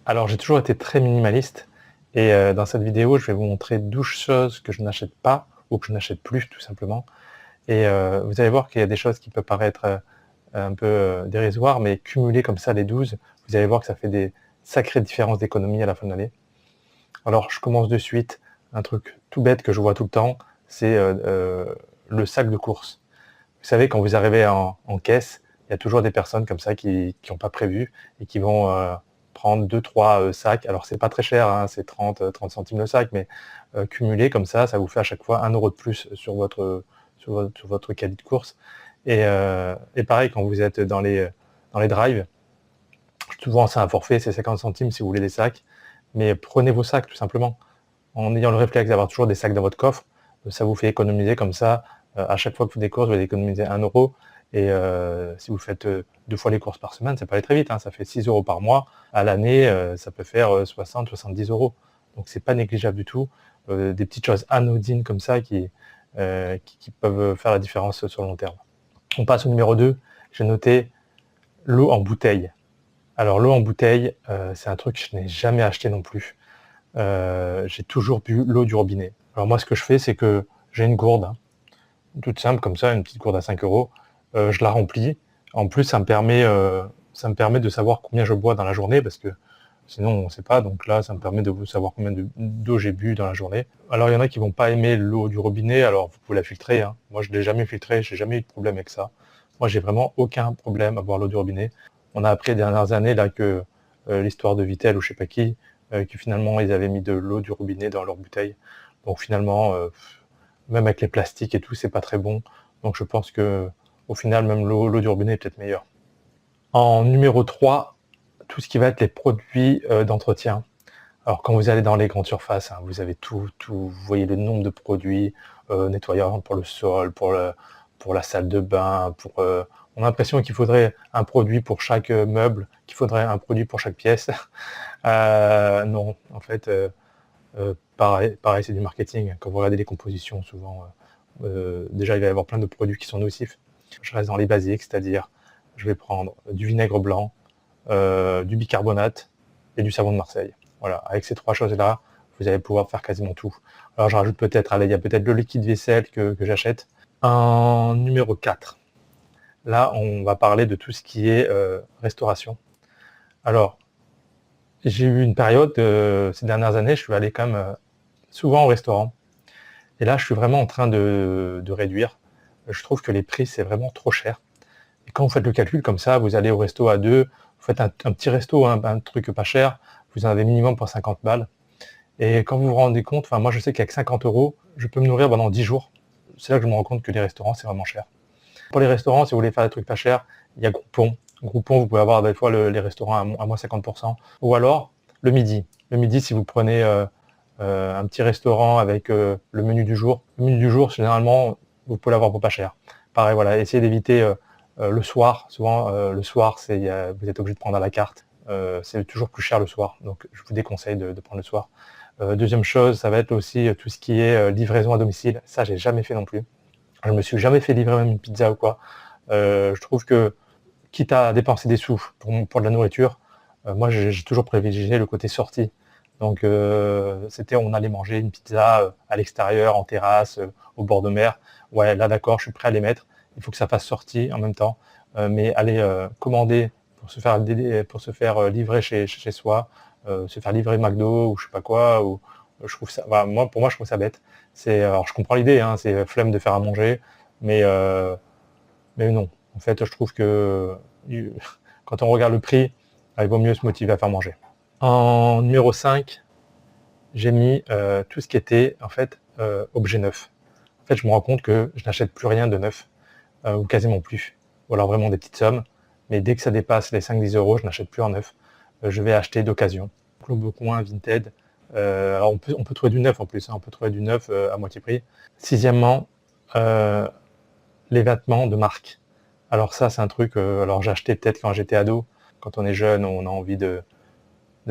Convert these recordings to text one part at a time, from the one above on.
Alors j'ai toujours été très minimaliste et dans cette vidéo, je vais vous montrer 12 choses que je n'achète pas ou que je n'achète plus tout simplement et vous allez voir qu'il y a des choses qui peuvent paraître, un peu, dérisoires, mais cumulées comme ça les 12, vous allez voir que ça fait des sacrées différences d'économie à la fin de l'année. Alors je commence de suite, un truc tout bête que je vois tout le temps, c'est, le sac de courses. Vous savez, quand vous arrivez en caisse, il y a toujours des personnes comme ça qui ont pas prévu et qui vont, prendre 2-3 sacs. Alors c'est pas très cher, hein, c'est 30 centimes le sac, mais cumulé comme ça vous fait à chaque fois 1 € de plus sur votre caddie de course et pareil quand vous êtes dans les drives, souvent c'est un forfait, c'est 50 centimes si vous voulez des sacs, mais prenez vos sacs tout simplement. En ayant le réflexe d'avoir toujours des sacs dans votre coffre, ça vous fait économiser comme ça, à chaque fois que vous faites des courses, vous allez économiser 1 € et si vous faites, 2 fois les courses par semaine, ça peut aller très vite, hein, ça fait 6 € par mois. À l'année, ça peut faire, 60-70 €. Donc c'est pas négligeable du tout, des petites choses anodines comme ça qui peuvent faire la différence sur le long terme. On passe au numéro 2, j'ai noté l'eau en bouteille. Alors l'eau en bouteille, c'est un truc que je n'ai jamais acheté non plus. J'ai toujours bu l'eau du robinet. Alors moi, ce que je fais, c'est que j'ai une gourde, hein, toute simple comme ça, une petite gourde à 5 €. Je la remplis. En plus, ça me permet de savoir combien je bois dans la journée parce que sinon on ne sait pas. Donc là, ça me permet de savoir combien d'eau j'ai bu dans la journée. Alors il y en a qui vont pas aimer l'eau du robinet, alors vous pouvez la filtrer, hein. Moi, je l'ai jamais filtrée, j'ai jamais eu de problème avec ça. Moi, j'ai vraiment aucun problème à boire l'eau du robinet. On a appris les dernières années là que l'histoire de Vittel ou je sais pas qui, que finalement ils avaient mis de l'eau du robinet dans leur bouteille. Donc finalement, même avec les plastiques et tout, c'est pas très bon. Donc je pense que au final, même l'eau du robinet est peut-être meilleure. En numéro 3, tout ce qui va être les produits d'entretien. Alors quand vous allez dans les grandes surfaces, hein, vous avez tout, vous voyez le nombre de produits, nettoyants pour le sol, pour la salle de bain, on a l'impression qu'il faudrait un produit pour chaque meuble, qu'il faudrait un produit pour chaque pièce. Non, en fait, pareil, c'est du marketing. Quand vous regardez les compositions, souvent, déjà il va y avoir plein de produits qui sont nocifs. Je reste dans les basiques, c'est-à-dire je vais prendre du vinaigre blanc, du bicarbonate et du savon de Marseille. Voilà, avec ces 3 choses-là, vous allez pouvoir faire quasiment tout. Alors je rajoute peut-être, allez, il y a peut-être le liquide vaisselle que j'achète. En numéro 4, là on va parler de tout ce qui est restauration. Alors, j'ai eu une période, ces dernières années, je suis allé quand même souvent au restaurant. Et là, je suis vraiment en train de réduire. Je trouve que les prix, c'est vraiment trop cher. Et quand vous faites le calcul comme ça, vous allez au resto à 2, vous faites un petit resto, hein, un truc pas cher, vous en avez minimum pour 50 balles. Et quand vous vous rendez compte, enfin moi je sais qu'avec 50 €, je peux me nourrir pendant 10 jours. C'est là que je me rends compte que les restaurants, c'est vraiment cher. Pour les restaurants, si vous voulez faire des trucs pas chers, il y a Groupon. Groupon, vous pouvez avoir des fois les restaurants à moins 50%. Ou alors le midi. Le midi, si vous prenez un petit restaurant avec le menu du jour. Le menu du jour, généralement, vous pouvez l'avoir pour pas cher. Pareil, voilà, essayez d'éviter le soir. Souvent, le soir, vous êtes obligé de prendre à la carte. C'est toujours plus cher le soir, donc je vous déconseille de prendre le soir. Deuxième chose, ça va être aussi tout ce qui est livraison à domicile. Ça, j'ai jamais fait non plus. Je me suis jamais fait livrer même une pizza ou quoi. Je trouve que, quitte à dépenser des sous pour de la nourriture, moi j'ai toujours privilégié le côté sortie. Donc on allait manger une pizza à l'extérieur, en terrasse, au bord de mer. Ouais, là d'accord, je suis prêt à les mettre. Il faut que ça fasse sortie en même temps. Mais aller commander pour se faire livrer chez soi, se faire livrer McDo ou je sais pas quoi, ou je trouve ça, bah, pour moi je trouve ça bête. Alors je comprends l'idée, hein, c'est flemme de faire à manger, mais non. En fait, je trouve que quand on regarde le prix, il vaut mieux se motiver à faire manger. En numéro 5, j'ai mis tout ce qui était en fait objet neuf. En fait, je me rends compte que je n'achète plus rien de neuf, ou quasiment plus. Ou alors vraiment des petites sommes. Mais dès que ça dépasse les 5-10 €, je n'achète plus en neuf. Je vais acheter d'occasion. Le Bon Coin, Vinted. Alors on peut trouver du neuf en plus, hein, on peut trouver du neuf à moitié prix. Sixièmement, les vêtements de marque. Alors ça, c'est un truc, alors j'ai acheté peut-être quand j'étais ado. Quand on est jeune, on a envie de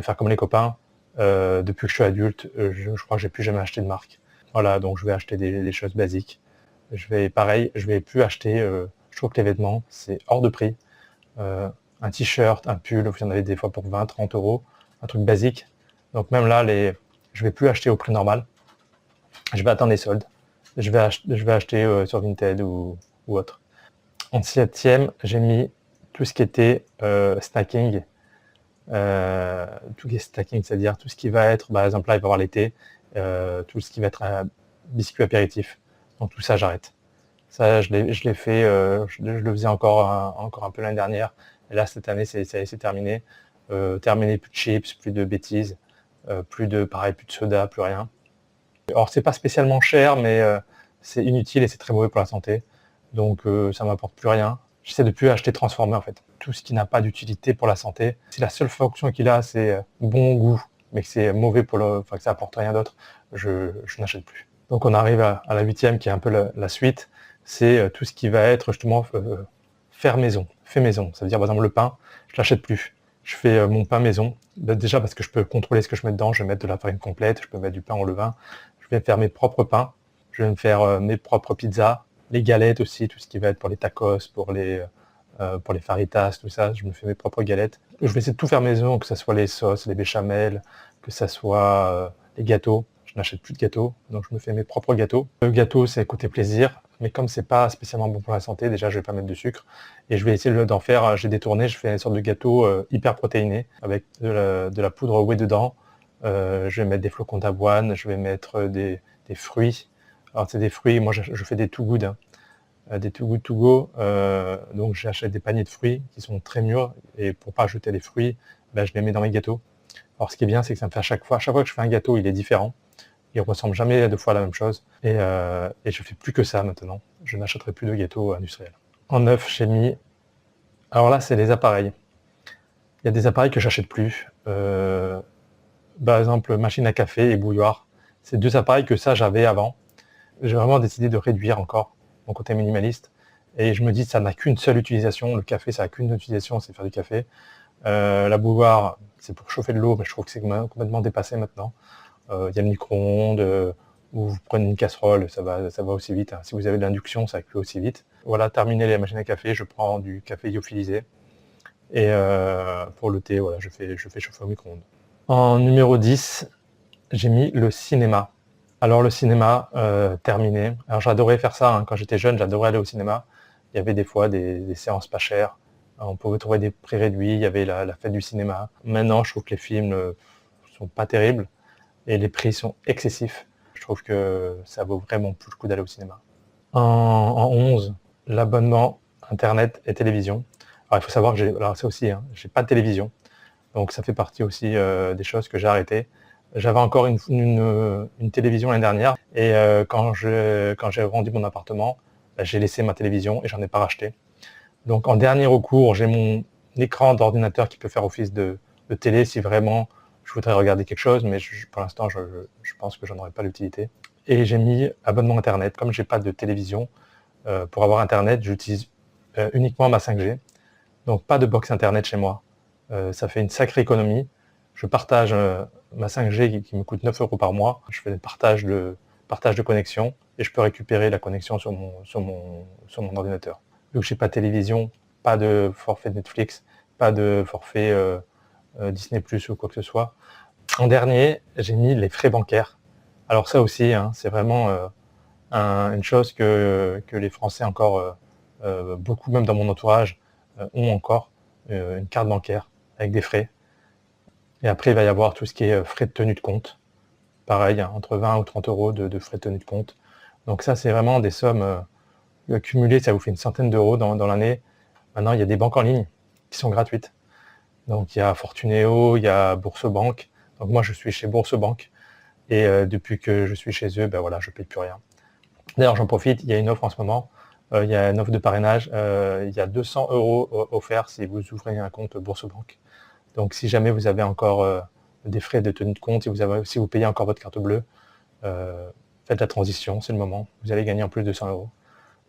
faire comme les copains. Depuis que je suis adulte, je crois que j'ai plus jamais acheté de marque. Voilà, donc je vais acheter des choses basiques. Je vais plus acheter, je trouve que les vêtements, c'est hors de prix. Un t-shirt, un pull, vous en avez des fois pour 20-30 €. un truc basique. Donc même là, je vais plus acheter au prix normal. Je vais attendre les soldes. Je vais acheter sur Vinted ou autre. En 7e, j'ai mis tout ce qui était snacking. Tout ce qui est snacking, c'est-à-dire tout ce qui va être, par exemple là, il va y avoir l'été, tout ce qui va être biscuit apéritif. Donc tout ça, j'arrête. Ça, je l'ai fait, je le faisais encore un peu l'année dernière. Et là, cette année, c'est terminé. Terminé, plus de chips, plus de bêtises, plus de soda, plus rien. Alors, c'est pas spécialement cher, mais c'est inutile et c'est très mauvais pour la santé. Donc, ça m'apporte plus rien. J'essaie de plus acheter transformé, en fait. Tout ce qui n'a pas d'utilité pour la santé. Si la seule fonction qu'il a, c'est bon goût, mais que c'est mauvais que ça apporte rien d'autre, je n'achète plus. Donc, on arrive à la 8e, qui est un peu la suite. C'est tout ce qui va être justement fait maison. Ça veut dire, par exemple, le pain, je l'achète plus. Je fais mon pain maison. Déjà parce que je peux contrôler ce que je mets dedans. Je vais mettre de la farine complète, je peux mettre du pain au levain. Je vais faire mes propres pains. Je vais me faire mes propres pizzas. Les galettes aussi, tout ce qui va être pour les tacos, pour les faritas, tout ça. Je me fais mes propres galettes. Je vais essayer de tout faire maison, que ce soit les sauces, les béchamels, que ce soit les gâteaux. Je n'achète plus de gâteaux, donc je me fais mes propres gâteaux. Le gâteau, c'est côté plaisir, mais comme c'est pas spécialement bon pour la santé, déjà je vais pas mettre de sucre. Et je vais essayer d'en faire, j'ai détourné, je fais une sorte de gâteau hyper protéiné, avec de la poudre whey dedans. Je vais mettre des flocons d'avoine, je vais mettre des fruits. Alors c'est des fruits, moi je fais des Too Good, hein, des Too Good To Go. Donc j'achète des paniers de fruits qui sont très mûrs, et pour pas jeter les fruits, je les mets dans mes gâteaux. Alors ce qui est bien, c'est que ça me fait à chaque fois que je fais un gâteau, il est différent. Il ne ressemble jamais 2 fois à la même chose. Et je fais plus que ça maintenant. Je n'achèterai plus de gâteaux industriels. En 9, j'ai mis... Alors là, c'est les appareils. Il y a des appareils que j'achète plus. Par exemple, machine à café et bouilloire. C'est 2 appareils que ça, j'avais avant. J'ai vraiment décidé de réduire encore mon côté minimaliste. Et je me dis, ça n'a qu'une seule utilisation. Le café, ça n'a qu'une utilisation, c'est faire du café. La bouilloire, c'est pour chauffer de l'eau, mais je trouve que c'est complètement dépassé maintenant. Il y a le micro-ondes, ou vous prenez une casserole, ça va aussi vite. Hein. Si vous avez de l'induction, ça cuit aussi vite. Voilà, terminé les machines à café, je prends du café lyophilisé. Et pour le thé, voilà, je fais chauffer au micro-ondes. En numéro 10, j'ai mis le cinéma. Alors le cinéma, terminé. Alors j'adorais faire ça, hein. Quand j'étais jeune, j'adorais aller au cinéma. Il y avait des fois des séances pas chères. On pouvait trouver des prix réduits, il y avait la fête du cinéma. Maintenant, je trouve que les films sont pas terribles. Et les prix sont excessifs. Je trouve que ça vaut vraiment plus le coup d'aller au cinéma. En 11, l'abonnement Internet et télévision. Alors il faut savoir que alors ça aussi, hein, j'ai pas de télévision. Donc ça fait partie aussi des choses que j'ai arrêtées. J'avais encore une télévision l'année dernière. Et quand j'ai vendu mon appartement, j'ai laissé ma télévision et j'en ai pas racheté. Donc en dernier recours, j'ai mon écran d'ordinateur qui peut faire office de télé si vraiment je voudrais regarder quelque chose, mais pour l'instant, je pense que j'en aurai pas l'utilité. Et j'ai mis abonnement Internet. Comme j'ai pas de télévision, pour avoir Internet, j'utilise uniquement ma 5G. Donc pas de box Internet chez moi. Ça fait une sacrée économie. Je partage ma 5G qui me coûte 9 € par mois. Je fais le partage de connexion et je peux récupérer la connexion sur mon ordinateur. Vu que j'ai pas de télévision, pas de forfait Netflix, pas de forfait Disney+ ou quoi que ce soit. En dernier, j'ai mis les frais bancaires. Alors ça aussi, hein, c'est vraiment une chose que les Français encore, beaucoup même dans mon entourage, ont encore une carte bancaire avec des frais. Et après, il va y avoir tout ce qui est frais de tenue de compte. Pareil, hein, entre 20 ou 30 € de frais de tenue de compte. Donc ça, c'est vraiment des sommes cumulées, ça vous fait une centaine d'euros dans l'année. Maintenant, il y a des banques en ligne qui sont gratuites. Donc il y a Fortuneo, il y a Bourse-Banque. Donc moi je suis chez Bourse-Banque et depuis que je suis chez eux, voilà, je ne paye plus rien. D'ailleurs j'en profite, il y a une offre en ce moment, il y a une offre de parrainage, il y a 200 € offerts si vous ouvrez un compte Bourse-Banque. Donc si jamais vous avez encore des frais de tenue de compte, si vous payez encore votre carte bleue, faites la transition, c'est le moment, vous allez gagner en plus de 100 €.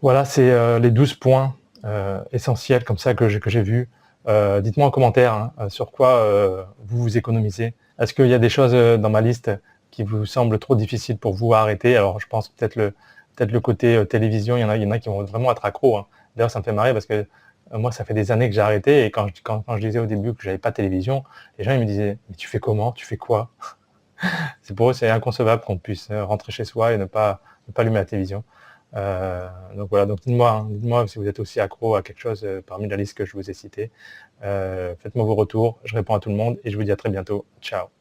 Voilà, c'est les 12 points essentiels comme ça que j'ai vus. Dites-moi en commentaire sur quoi vous économisez. Est-ce qu'il y a des choses dans ma liste qui vous semblent trop difficiles pour vous à arrêter? Alors je pense peut-être le côté télévision, il y en a qui vont vraiment être accros. Hein. D'ailleurs ça me fait marrer parce que Moi, ça fait des années que j'ai arrêté et quand je disais au début que j'avais pas de télévision, les gens ils me disaient: «Mais tu fais comment? Tu fais quoi?» C'est pour eux, c'est inconcevable qu'on puisse, rentrer chez soi et ne pas allumer la télévision. Donc voilà, donc dites-moi, hein, dites-moi si vous êtes aussi accro à quelque chose, parmi la liste que je vous ai citée. Faites-moi vos retours, je réponds à tout le monde et je vous dis à très bientôt. Ciao.